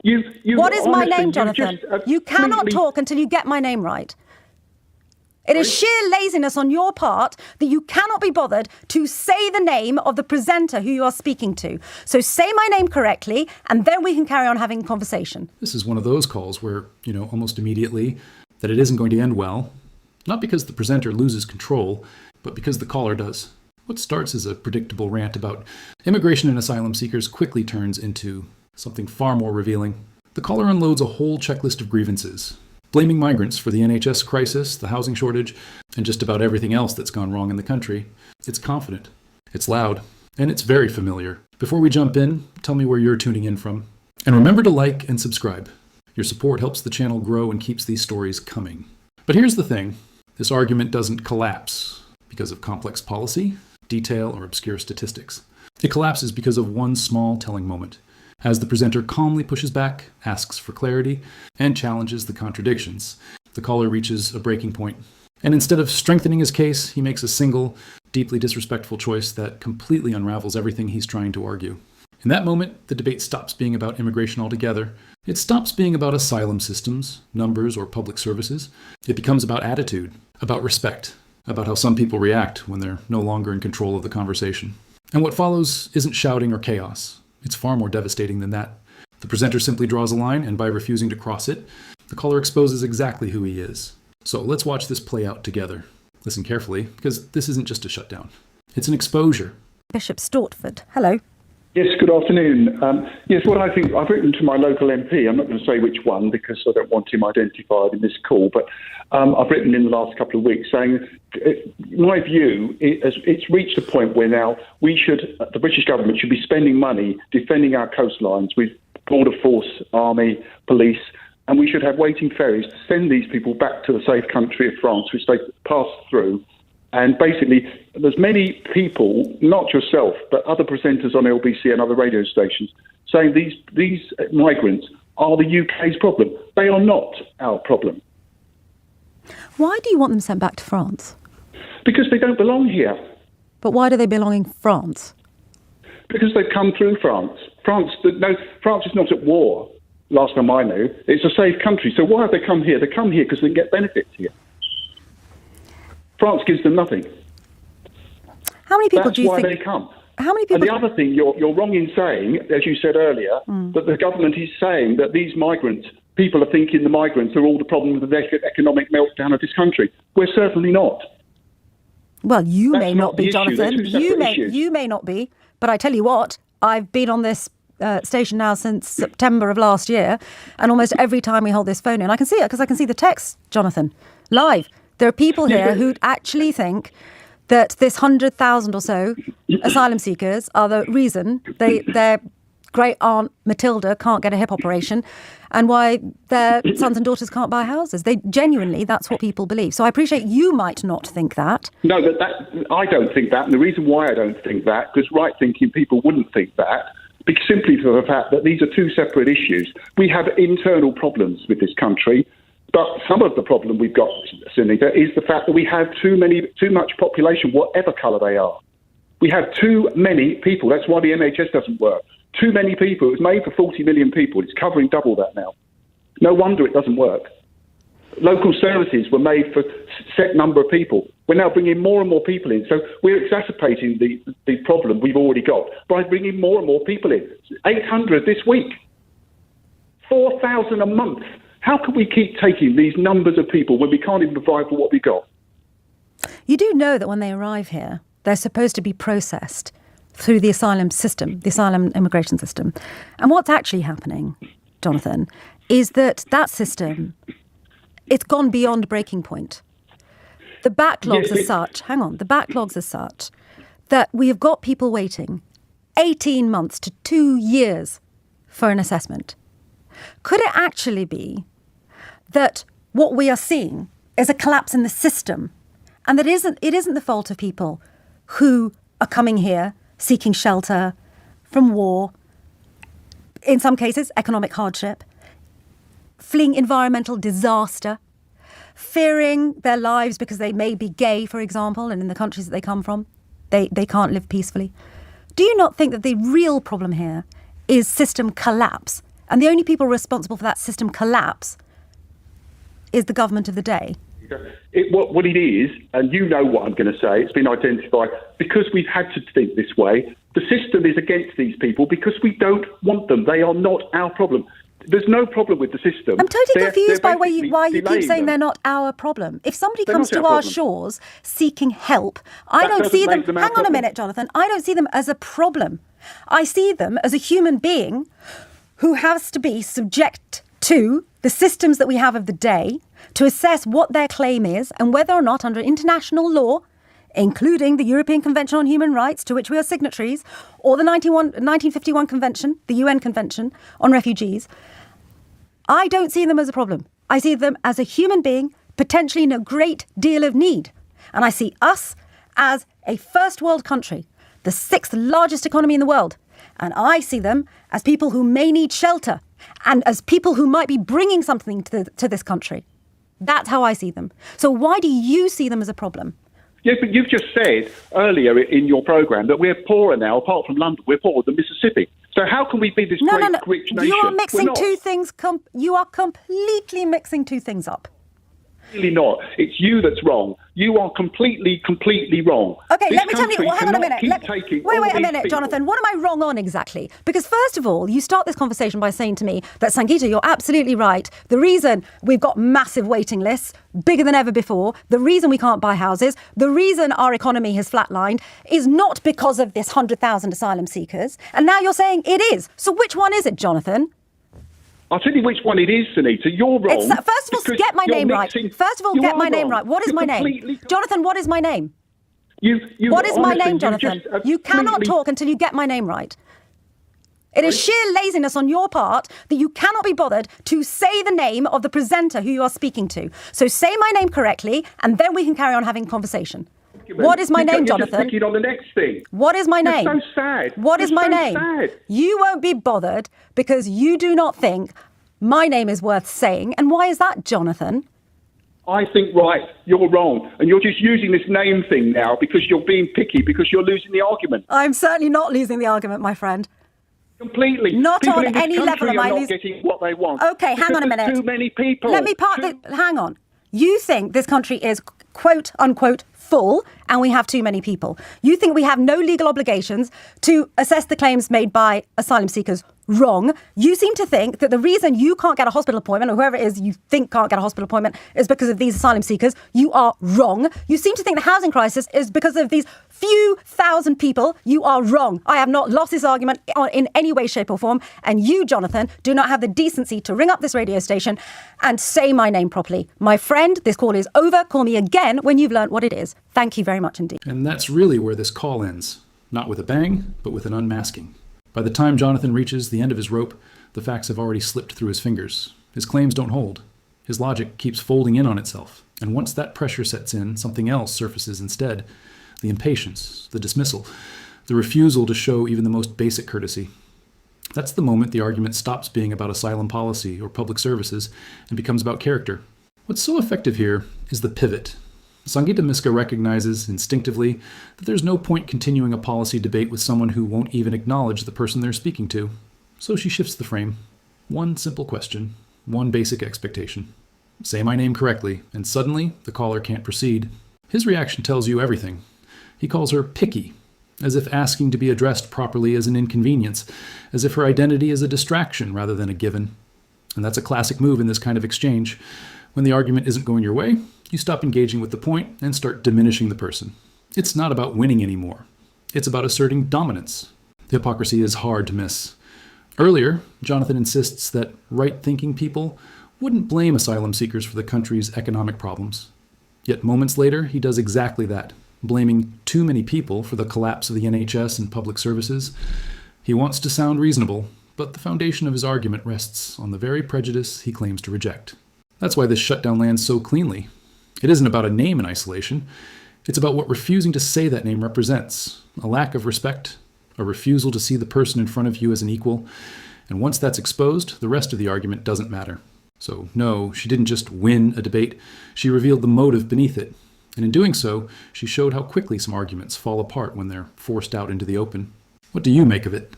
What is my honestly, name, Jonathan? You cannot talk until you get my name right. It is sheer laziness on your part that you cannot be bothered to say the name of the presenter who you are speaking to. So say my name correctly, and then we can carry on having a conversation. This is one of those calls where, almost immediately, that it isn't going to end well. Not because the presenter loses control, but because the caller does. What starts as a predictable rant about immigration and asylum seekers quickly turns into something far more revealing. The caller unloads a whole checklist of grievances, blaming migrants for the NHS crisis, the housing shortage, and just about everything else that's gone wrong in the country. It's confident, it's loud, and it's very familiar. Before we jump in, tell me where you're tuning in from. And remember to like and subscribe. Your support helps the channel grow and keeps these stories coming. But here's the thing. This argument doesn't collapse because of complex policy, detail, or obscure statistics. It collapses because of one small telling moment, as the presenter calmly pushes back, asks for clarity, and challenges the contradictions. The caller reaches a breaking point, and instead of strengthening his case, he makes a single, deeply disrespectful choice that completely unravels everything he's trying to argue. In that moment, the debate stops being about immigration altogether. It stops being about asylum systems, numbers, or public services. It becomes about attitude, about respect, about how some people react when they're no longer in control of the conversation. And what follows isn't shouting or chaos. It's far more devastating than that. The presenter simply draws a line, and by refusing to cross it, the caller exposes exactly who he is. So let's watch this play out together. Listen carefully, because this isn't just a shutdown. It's an exposure. Bishop Stortford, hello. Yes, good afternoon. Yes, what I think, I've written to my local MP. I'm not going to say which one because I don't want him identified in this call, but I've written in the last couple of weeks saying, my view, it's reached a point where now the British government should be spending money defending our coastlines with border force, army, police, and we should have waiting ferries to send these people back to the safe country of France, which they pass through. And basically, there's many people, not yourself, but other presenters on LBC and other radio stations, saying these migrants are the UK's problem. They are not our problem. Why do you want them sent back to France? Because they don't belong here. But why do they belong in France? Because they've come through France. France is not at war, last time I knew. It's a safe country. So why have they come here? They come here because they can get benefits here. France gives them nothing. How many people do you think... That's why they come. How many people... And the other thing, you're wrong in saying, as you said earlier, that the government is saying that these migrants, people are thinking the migrants are all the problem with the economic meltdown of this country. We're certainly not. Well, you That's may not be, Jonathan. You may not be. But I tell you what, I've been on this station now since September of last year, and almost every time we hold this phone in, I can see it because I can see the text, Jonathan, live. There are people here who actually think that this 100,000 or so asylum seekers are the reason their great aunt Matilda can't get a hip operation and why their sons and daughters can't buy houses. Genuinely, that's what people believe. So I appreciate you might not think that. No, I don't think that. And the reason why I don't think that, because right-thinking people wouldn't think that, because simply for the fact that these are two separate issues. We have internal problems with this country. But some of the problem we've got, Sangita, is the fact that we have too much population, whatever colour they are. We have too many people. That's why the NHS doesn't work. Too many people. It was made for 40 million people. It's covering double that now. No wonder it doesn't work. Local services were made for a set number of people. We're now bringing more and more people in. So we're exacerbating the problem we've already got by bringing more and more people in. 800 this week. 4,000 a month. How can we keep taking these numbers of people when we can't even provide for what we got? You do know that when they arrive here, they're supposed to be processed through the asylum system, the asylum immigration system. And what's actually happening, Jonathan, is that system, it's gone beyond breaking point. The backlogs are such, the backlogs are such that we have got people waiting 18 months to 2 years for an assessment. Could it actually be that what we are seeing is a collapse in the system, and that it isn't the fault of people who are coming here seeking shelter from war, in some cases economic hardship, fleeing environmental disaster, fearing their lives because they may be gay, for example, and in the countries that they come from, they can't live peacefully. Do you not think that the real problem here is system collapse And the only people responsible for that system collapse is the government of the day. What it is, and you know what I'm going to say, it's been identified, because we've had to think this way, the system is against these people because we don't want them. They are not our problem. There's no problem with the system. I'm totally confused by why you keep saying them. they're not our problem. If somebody They're comes not to our our problem. shores seeking help, I don't doesn't see them. make them our Hang on a problem. minute, Jonathan. I don't see them as a problem. I see them as a human being who has to be subject to the systems that we have of the day to assess what their claim is and whether or not, under international law, including the European Convention on Human Rights, to which we are signatories, or the 1951 Convention, the UN Convention on Refugees, I don't see them as a problem. I see them as a human being, potentially in a great deal of need. And I see us as a first world country, the 6th largest economy in the world. And I see them as people who may need shelter and as people who might be bringing something to this country. That's how I see them. So why do you see them as a problem? Yeah, but you've just said earlier in your programme that we're poorer now, apart from London, we're poorer than Mississippi. So how can we be this great, rich nation? You are mixing We're not. two things. You are completely mixing two things up. Really not. It's you that's wrong. You are completely wrong. Okay, This let me tell you. country Well, hang on a cannot minute. keep taking Wait all a these minute, people. Jonathan. What am I wrong on exactly? Because first of all, you start this conversation by saying to me that, Sangita, you're absolutely right. The reason we've got massive waiting lists, bigger than ever before, the reason we can't buy houses, the reason our economy has flatlined is not because of this 100,000 asylum seekers. And now you're saying it is. So which one is it, Jonathan? I'll tell you which one it is, Sunita. You're wrong. First of all, because get my you're name right. mixing- First of all, You get are my name wrong. right. What is You're my name? completely- Jonathan, what is my name? You What is my honestly, name, you Jonathan? just You cannot completely- talk until you get my name right. It is sheer laziness on your part that you cannot be bothered to say the name of the presenter who you are speaking to. So say my name correctly, and then we can carry on having conversation. What is my name, You're just Jonathan? picking on the next thing. What is my You're name? so sad. What is You're my so name? sad. You won't be bothered because you do not think my name is worth saying. And why is that, Jonathan? I think, right, you're wrong. And you're just using this name thing now because you're being picky, because you're losing the argument. I'm certainly not losing the argument, my friend. Completely. Not People on in this any level country am are I not losing. getting what they want. Okay, hang Because on a there's minute. Too many people. Let me hang on. You think this country is quote unquote full and we have too many people. You think we have no legal obligations to assess the claims made by asylum seekers. Wrong. You seem to think that the reason you can't get a hospital appointment, or whoever it is you think can't get a hospital appointment, is because of these asylum seekers. You are wrong. You seem to think the housing crisis is because of these few thousand people. You are wrong. I have not lost this argument in any way, shape or form. And you, Jonathan, do not have the decency to ring up this radio station and say my name properly. My friend, this call is over. Call me again when you've learned what it is. Thank you very much indeed. And that's really where this call ends. Not with a bang, but with an unmasking. By the time Jonathan reaches the end of his rope, the facts have already slipped through his fingers. His claims don't hold. His logic keeps folding in on itself. And once that pressure sets in, something else surfaces instead. The impatience, the dismissal, the refusal to show even the most basic courtesy. That's the moment the argument stops being about asylum policy or public services and becomes about character. What's so effective here is the pivot. Sangita Myska recognizes instinctively that there's no point continuing a policy debate with someone who won't even acknowledge the person they're speaking to. So she shifts the frame. One simple question, one basic expectation. Say my name correctly, and suddenly the caller can't proceed. His reaction tells you everything. He calls her picky, as if asking to be addressed properly is an inconvenience, as if her identity is a distraction rather than a given. And that's a classic move in this kind of exchange. When the argument isn't going your way, you stop engaging with the point and start diminishing the person. It's not about winning anymore. It's about asserting dominance. The hypocrisy is hard to miss. Earlier, Jonathan insists that right-thinking people wouldn't blame asylum seekers for the country's economic problems. Yet moments later, he does exactly that, blaming too many people for the collapse of the NHS and public services. He wants to sound reasonable, but the foundation of his argument rests on the very prejudice he claims to reject. That's why this shutdown lands so cleanly. It isn't about a name in isolation. It's about what refusing to say that name represents. A lack of respect, a refusal to see the person in front of you as an equal. And once that's exposed, the rest of the argument doesn't matter. So no, she didn't just win a debate. She revealed the motive beneath it. And in doing so, she showed how quickly some arguments fall apart when they're forced out into the open. What do you make of it?